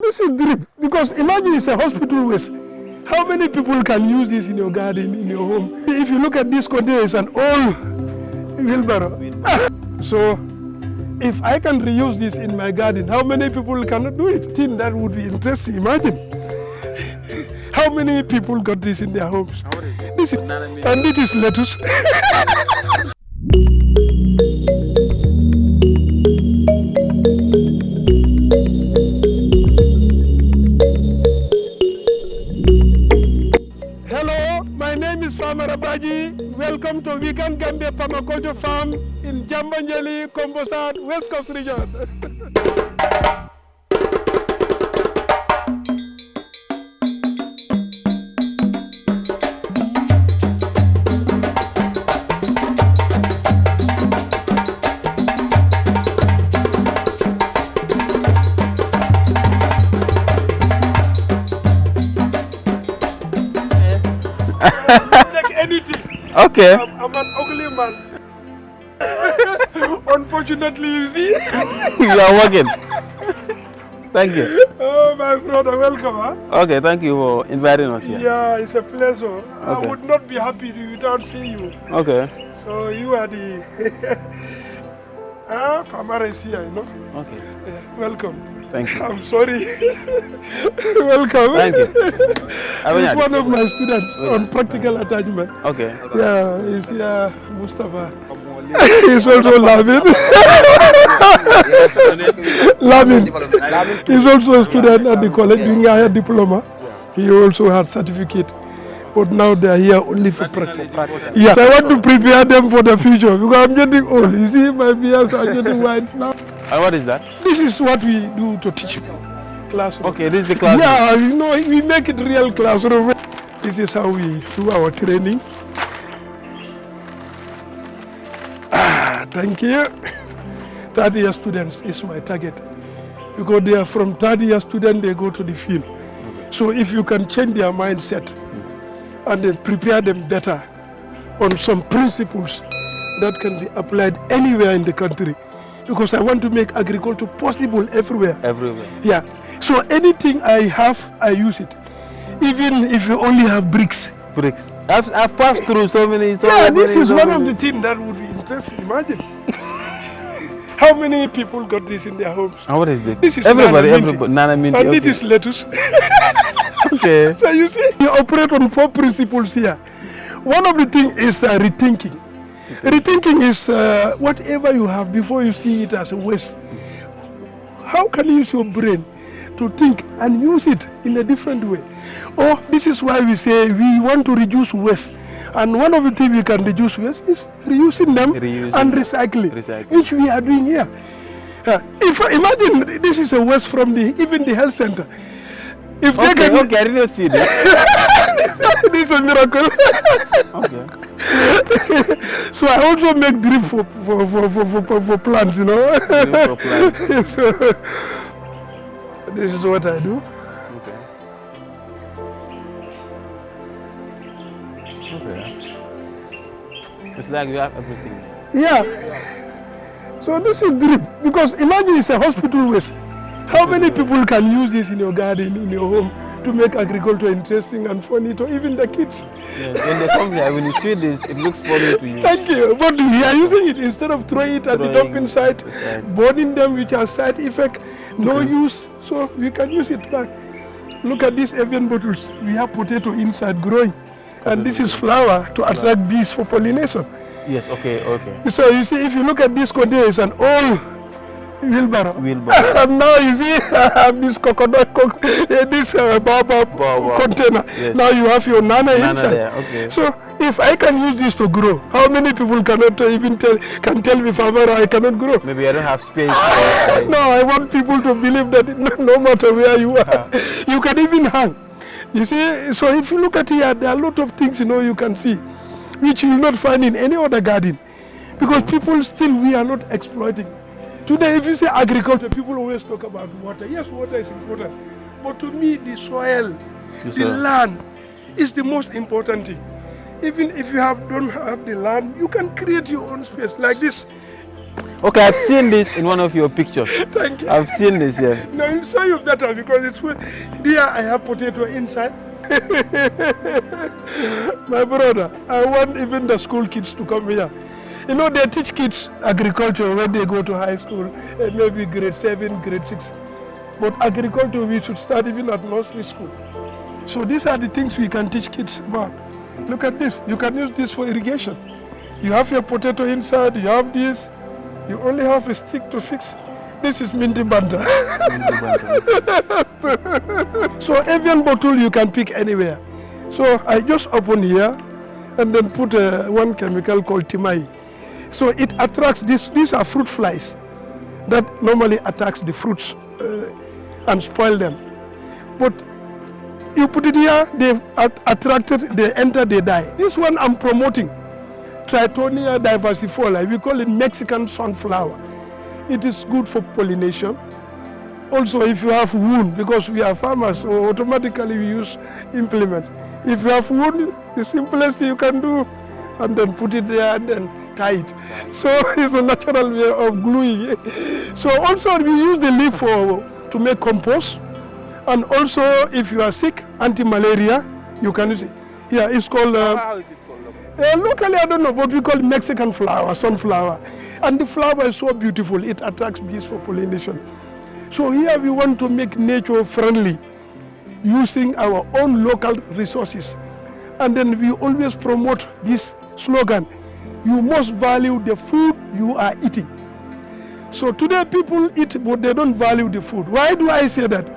This is drip because imagine it's a hospital waste. How many people can use this in your garden, in your home? If you look at this container, it's an old wheelbarrow. So if I can reuse this in my garden, how many people cannot do it? I think that would be interesting. Imagine how many people got this in their homes. This is, and it is lettuce. Hello, my name is Famara Badjie. Welcome to Weekend Gambia Permaculture Farm in Jambanjeli, Kombosat, West Coast region. Take anything. Okay. I'm an ugly man. Unfortunately, you see. You are working. Thank you. Oh, my brother, welcome. Huh? Okay, thank you for inviting us here. Yeah, it's a pleasure. Okay. I would not be happy without seeing you. Okay. So you are the Famara is here, you know. Okay. Yeah, welcome. Thank you. I'm sorry. Welcome. Thank you. He's one of my students on practical attachment. Okay. Yeah, he's Mustafa. He's also Lamin. Lamin. He's also a student at the college doing a diploma. He also had certificate. But now they are here only for practice. Yeah, so I want to prepare them for the future because I'm getting old. You see, my beards are getting white now. And what is that? This is what we do to teach classroom. Okay, this is the classroom. Yeah, you know, we make it real classroom. This is how we do our training. Thank you. Third-year students is my target because they are from third-year student, they go to the field. So if you can change their mindset and then prepare them better on some principles that can be applied anywhere in the country, because I want to make agriculture possible everywhere. Everywhere. Yeah. So anything I have, I use it. Even if you only have bricks. Bricks. I've passed through so many. This is one of the things that would be interesting. Imagine. How many people got this in their homes? And what is this? This is everybody. Nana minty. And okay. it is lettuce. Okay. So you see, you operate on 4 principles here. One of the things is rethinking. Okay. Rethinking is whatever you have before you see it as a waste. How can you use your brain to think and use it in a different way? Or this is why we say we want to reduce waste. And one of the things we can reduce waste is reusing them and recycling, which we are doing here. If imagine this is a waste from even the health center. If they can, I didn't see that. This is a miracle. Okay. So I also make drip for plants, you know. Drip for plants. So this is what I do. Okay. Okay. It's like we have everything. Yeah. So this is drip because imagine it's a hospital waste. How many people can use this in your garden, in your home, to make agriculture interesting and funny to even the kids? Yeah, when they come here, when you see this, it looks funny to you. Thank you. But we are using it instead of throwing it at the dumping site, burning them, which has side effect, no use. So we can use it back. Look at these avian bottles. We have potato inside growing. And this is flower to attract bees for pollination. Yes, okay, okay. So you see, if you look at this container, it's an old wheelbarrow. And now you see, I have this coconut, this baobab container. Yes. Now you have your nana inside. There, okay. So if I can use this to grow, how many people cannot even tell me, Famara, I cannot grow? Maybe I don't have space. No, I want people to believe that no matter where you are, you can even hang. You see, so if you look at here, there are a lot of things, you know, you can see, which you will not find in any other garden. Because people still, we are not exploiting. Today, if you say agriculture, people always talk about water. Yes, water is important. But to me, the soil, the land is the most important thing. Even if you don't have the land, you can create your own space like this. Okay, I've seen this in one of your pictures. Thank you. I've seen this, yeah. No, you show you better because it's here I have potato inside. My brother, I want even the school kids to come here. You know, they teach kids agriculture when they go to high school, maybe grade 7, grade 6. But agriculture, we should start even at nursery school. So these are the things we can teach kids about. Look at this. You can use this for irrigation. You have your potato inside, you have this. You only have a stick to fix. This is minty banta. So avian bottle you can pick anywhere. So I just open here and then put one chemical called timai. So it attracts these are fruit flies that normally attacks the fruits and spoil them. But you put it here, they've attracted, they enter, they die. This one I'm promoting, Tritonia diversifolia. We call it Mexican sunflower. It is good for pollination. Also, if you have wound, because we are farmers, so automatically we use implements. If you have wound, the simplest you can do, and then put it there and then tie it. So it's a natural way of gluing. So also we use the leaf to make compost. And also, if you are sick, anti-malaria, you can use it. Yeah, it's called. How is it called? Locally, I don't know, but we call it Mexican flower, sunflower. And the flower is so beautiful, it attracts bees for pollination. So here we want to make nature friendly, using our own local resources. And then we always promote this slogan: you must value the food you are eating. So today people eat, but they don't value the food. Why do I say that?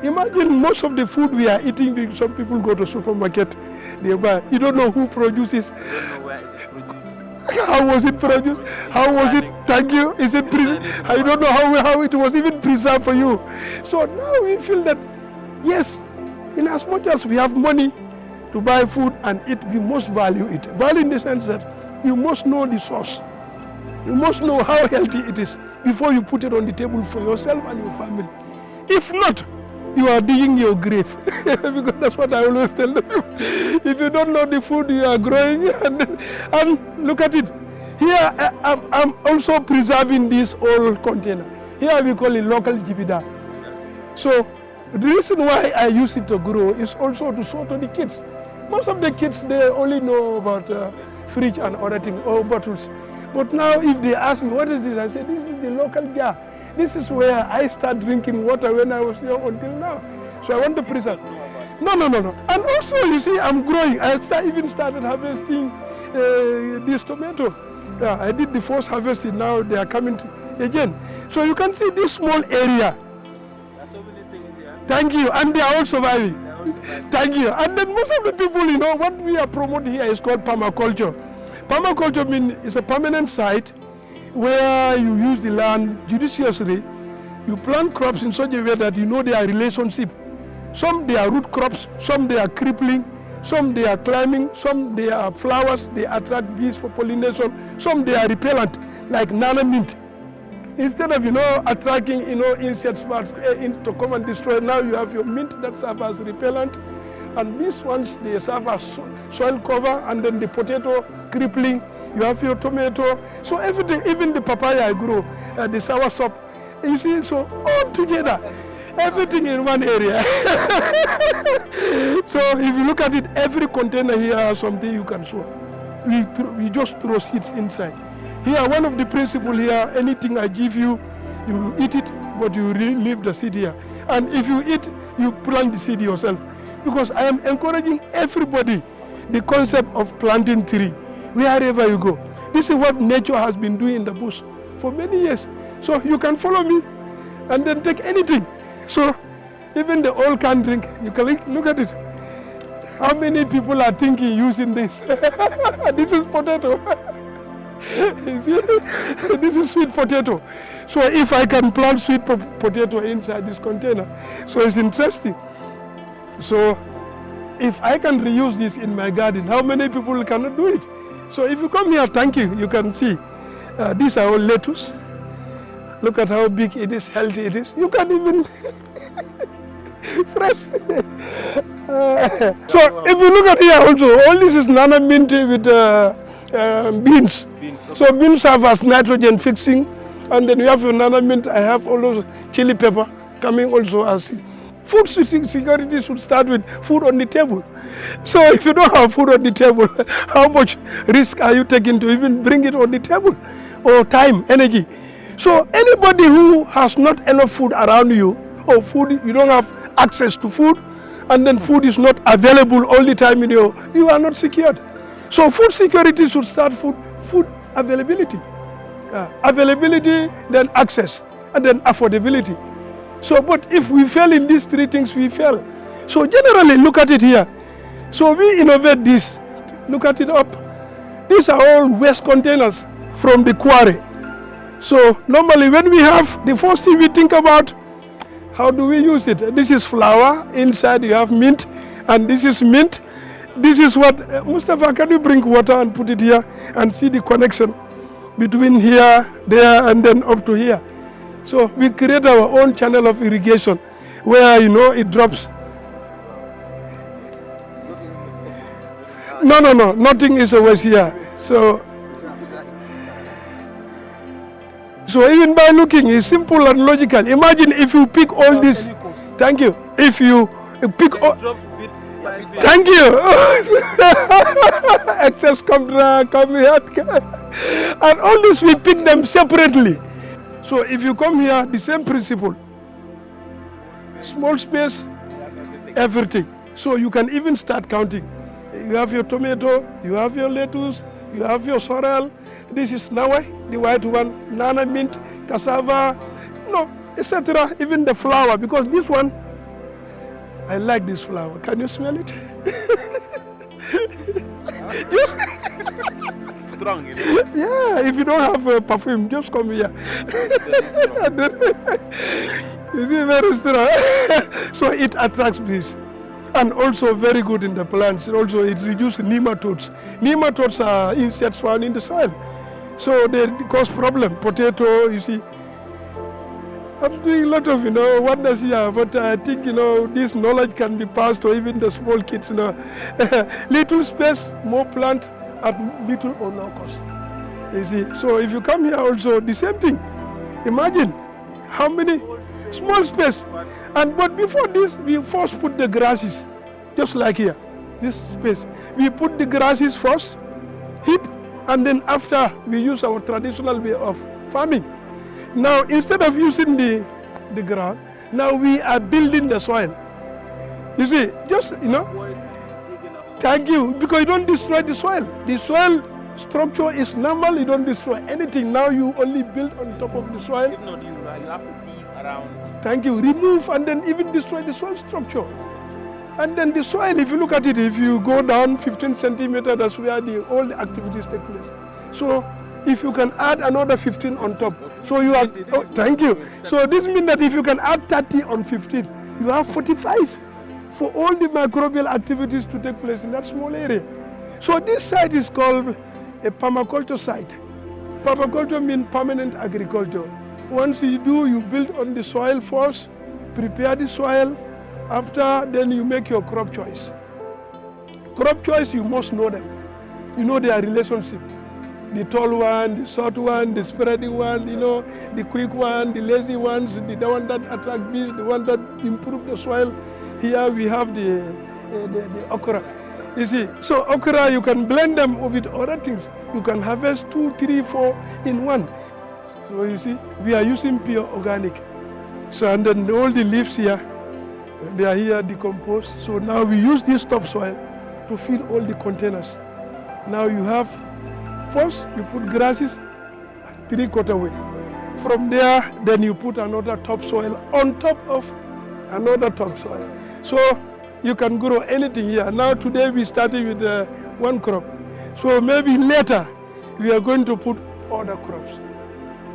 Imagine most of the food we are eating, some people go to supermarket, they buy. You don't know who produces. I don't know where it is produced. How was it produced? How was it? Thank you. Is it preserved? I don't know how it was even preserved for you. So now we feel that, yes, in as much as we have money to buy food and eat, we must value it. Value in the sense that you must know the source. You must know how healthy it is before you put it on the table for yourself and your family. If not, you are digging your grave. Because that's what I always tell them. If you don't know the food you are growing, and look at it. Here I'm also preserving this old container. Here we call it local jibida. So the reason why I use it to grow is also to show to the kids. Most of the kids, they only know about fridge and other things, or bottles. But now if they ask me, what is this? I say, this is the local jar. This is where I start drinking water when I was young until now. So I want to preserve. No. And also, you see, I'm growing. I even started harvesting this tomato. Yeah, I did the first harvesting. Now they are coming again. So you can see this small area. There are so many things here. Thank you. And they are all surviving. Thank you. And then most of the people, you know, what we are promoting here is called permaculture. Permaculture means it's a permanent site where you use the land judiciously. You plant crops in such a way that you know their relationship. Some they are root crops, some they are crippling, some they are climbing, some they are flowers, they attract bees for pollination, some they are repellent, like nana mint. Instead of, you know, attracting, you know, insects to come and destroy, now you have your mint that serves as repellent. And these ones, they serve as soil cover, and then the potato crippling, you have your tomato. So everything, even the papaya I grow, the soursop, you see, so all together, everything in one area. So if you look at it, every container here has something you can sow. We just throw seeds inside. Here, one of the principles here, anything I give you, you eat it, but you leave the seed here. And if you eat, you plant the seed yourself. Because I am encouraging everybody the concept of planting tree wherever you go. This is what nature has been doing in the bush for many years. So you can follow me and then take anything. So even the old can drink, you can look at it. How many people are thinking using this? This is potato. You see? This is sweet potato. So if I can plant sweet potato inside this container, so it's interesting. So if I can reuse this in my garden, how many people cannot do it? So if you come here, thank you, you can see. These are all lettuce. Look at how big it is, healthy it is. You can even fresh. So if you look at here also, all this is nana mint with beans. Beans, okay. So beans serve as nitrogen fixing, and then you have your nana mint. I have all those chili pepper coming also as food security should start with food on the table. So if you don't have food on the table, how much risk are you taking to even bring it on the table? Or time, energy. So anybody who has not enough food around you, or food, you don't have access to food, and then food is not available all the time you are not secured. So food security should start food availability. Availability, then access, and then affordability. So, but if we fail in these three things, we fail. So generally, look at it here. So we innovate this. Look at it up. These are all waste containers from the quarry. So normally when we have, the first thing we think about, how do we use it? This is flour. Inside you have mint, and this is mint. This is what, Mustafa, can you bring water and put it here and see the connection between here, there, and then up to here. So we create our own channel of irrigation where, it drops. No, nothing is always here. So even by looking, it's simple and logical. Imagine if you pick all this. Thank you. If you pick all. Thank you. Excess come here. And all this we pick them separately. So if you come here, the same principle. Small space, everything. So you can even start counting. You have your tomato, you have your lettuce, you have your sorrel. This is nawa, the white one, nana mint, cassava, etc. Even the flour, because this one, I like this flower. Can you smell it? Strong, Yeah, if you don't have a perfume, just come here. You see, very strong. So it attracts bees. And also very good in the plants. Also it reduces nematodes. Nematodes are insects found in the soil. So they cause problem. Potato, you see. I'm doing a lot of, wonders here, but I think, this knowledge can be passed to even the small kids, Little space, more plant at little or no cost. You see, so if you come here also, the same thing. Imagine how many small space. But before this, we first put the grasses, just like here, this space. We put the grasses first, heap, and then after we use our traditional way of farming. Now, instead of using the ground, now we are building the soil. You see, just, thank you, because you don't destroy the soil. The soil structure is normal, you don't destroy anything. Now you only build on top of the soil. If not, you have to dig around. Thank you, remove and then even destroy the soil structure. And then the soil, if you look at it, if you go down 15 centimeters, that's where all the activities take place. So, if you can add another 15 on top, so you have, thank you. So this means that if you can add 30 on 15, you have 45 for all the microbial activities to take place in that small area. So this site is called a permaculture site. Permaculture means permanent agriculture. Once you do, you build on the soil first, prepare the soil, after then you make your crop choice. Crop choice, you must know them. You know their relationship. The tall one, the short one, the spreading one, the quick one, the lazy ones, the one that attract bees, the one that improve the soil. Here we have the okra. You see, so okra, you can blend them with other things. You can harvest 2, 3, 4 in one. So you see, we are using pure organic. So and then all the leaves here, they are here decomposed. So now we use this topsoil to fill all the containers. Now you have, first you put grasses 3/4 way. From there, then you put another topsoil on top of another topsoil. So you can grow anything here. Now today we started with one crop. So maybe later we are going to put other crops.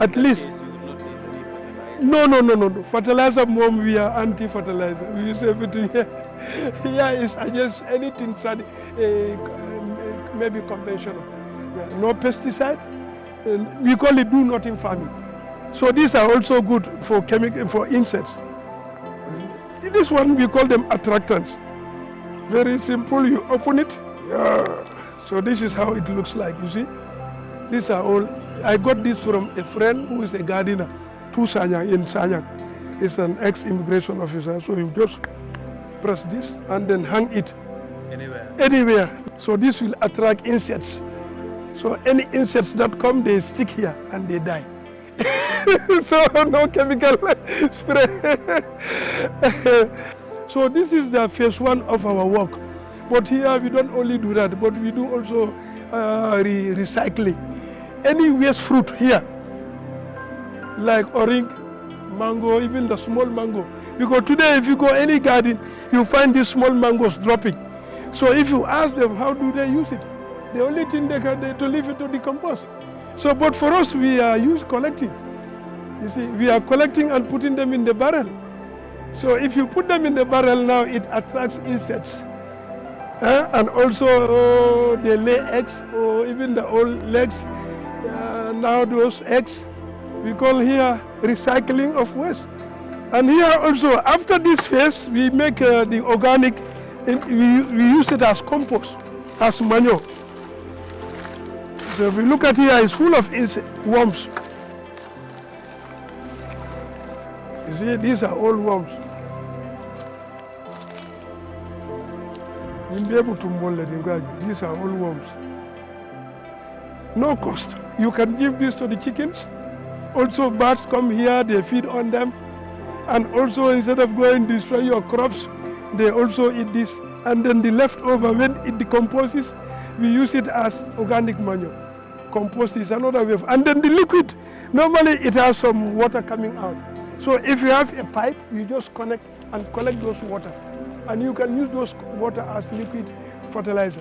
At least. No. Fertilizer, mom, we are anti-fertilizer. We use everything here. Here is against anything, maybe conventional. Yeah, no pesticide. We call it do nothing farming. So these are also good for insects. This one we call them attractants. Very simple. You open it. Yeah. So this is how it looks like, you see. These are all, I got this from a friend who is a gardener, Sanyang in Sanyang. He's an ex-immigration officer, so you just press this and then hang it. Anywhere. So this will attract insects. So any insects that come, they stick here and they die. So no chemical spray. So this is the phase one of our work. But here we don't only do that, but we do also recycling. Any waste fruit here, like orange, mango, even the small mango. Because today if you go any garden, you find these small mangoes dropping. So if you ask them how do they use it, the only thing they can do to leave it to decompose. So but for us we are collecting. You see, we are collecting and putting them in the barrel. So if you put them in the barrel now, it attracts insects. And also they lay eggs, or even the old legs. Now those eggs, we call here recycling of waste. And here also, after this phase, we make the organic, we use it as compost, as manure. So if you look at here, it's full of worms. You see, these are all worms. These are all worms. No cost. You can give this to the chickens. Also birds come here, they feed on them. And also instead of going to destroy your crops, they also eat this. And then the leftover, when it decomposes, we use it as organic manure. Compost is another way. And then the liquid, normally it has some water coming out. So if you have a pipe, you just connect and collect those water. And you can use those water as liquid fertilizer.